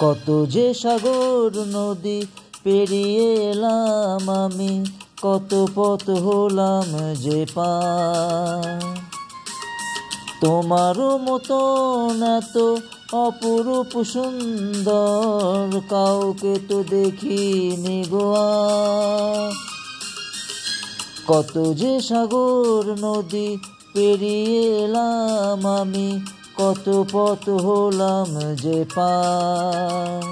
কত যে সাগর নদী পেরিয়ে এলাম আমি, কত পথ হলাম যে পার। তোমারও মতন এত অপরূপ সুন্দর কাউকে তো দেখিনি গো আর। কত যে সাগর নদী পেরিয়ে এলাম আমি, কত পথ হলাম যে পার।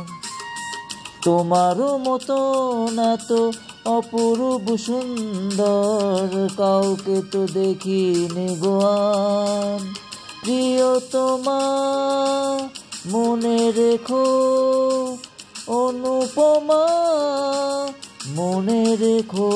তোমারও মতন এত অপরূপ সুন্দর কাউকে তো দেখিনি গো আর। প্রিয়তমা মনে রেখো, অনুপমা মনে রেখো।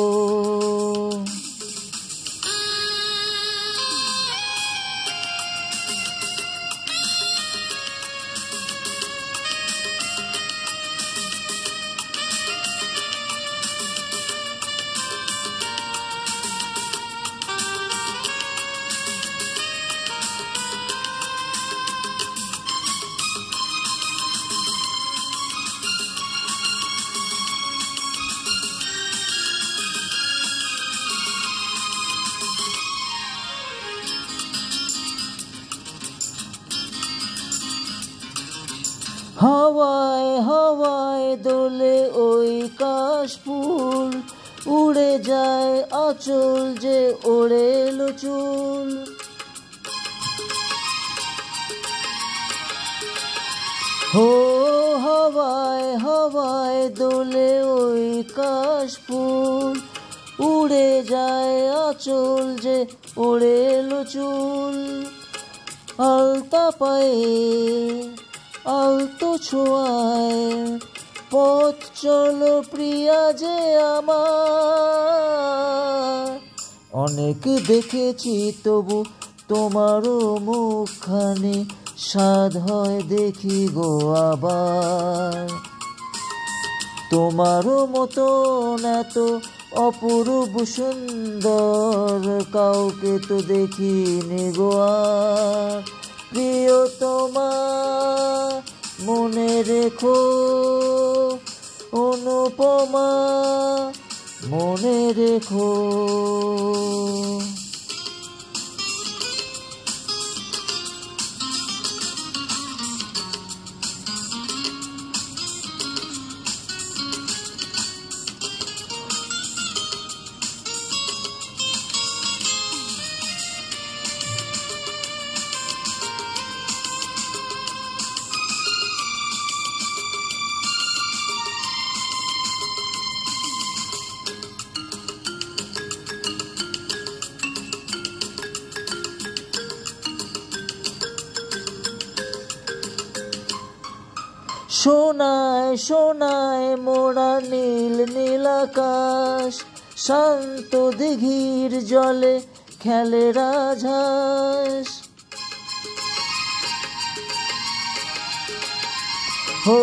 হাওয়ায় হাওয়ায় দোলে ওই কাশফুল, উড়ে যায় আঁচল যে ওড়ে এলো চুল। হো হাওয়ায় হাওয়ায় দোলে ওই কাশফুল, উড়ে যায় আঁচল যে ওড়ে এলো চুল। আলতা পায়ে আলতো ছোঁয়ায় পথ চলো প্রিয়া যে আমার। অনেক দেখেছি তবু তোমারও মুখখানি, স্বাদ হয় দেখি গো আবার। তোমারও মতন এত অপরূপ সুন্দর কাউকে তো দেখিনি গো আর। প্রিয়তমা মনে রেখো, অনুপমা মনে রেখো। সোনায় সোনায় মোড়া নীল নীল আকাশ, শান্ত দিঘির জলে খেলে রাজহাঁস। হো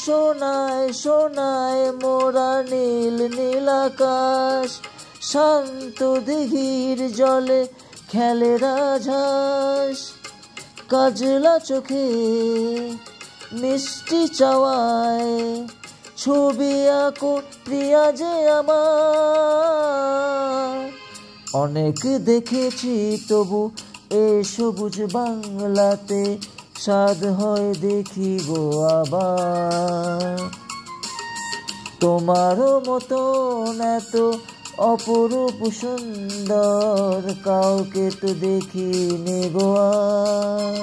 সোনায় সোনায় মোড়া নীল নীল আকাশ, শান্ত দিঘির জলে খেলে রাজহাঁস। কাজলা চোখে মিষ্টি চাওয়ায় ছবি আঁকো প্রিয়া যে আমার। অনেক দেখেছি তবু এ সবুজ বাংলাতে, স্বাদ হয় দেখি গো আবার। তোমারও মতন এত অপরূপ সুন্দর কাউকে তো দেখিনি গো আর।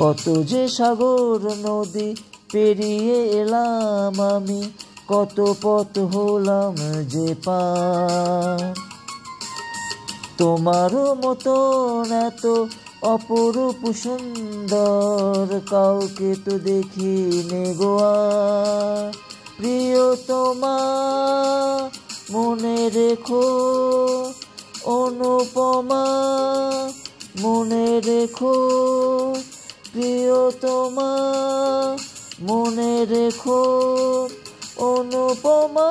কত যে সাগর নদী পেরিয়ে এলাম আমি, কত পথ হলাম যে পার। তোমারও মতন এত অপরূপ সুন্দর কাউকে তো দেখিনি গো আর। প্রিয়তমা মনে রেখো, অনুপমা মনে রেখো। প্রিয়তমা মনে রেখো, অনুপমা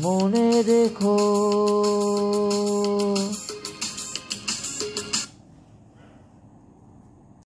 মনে রেখো।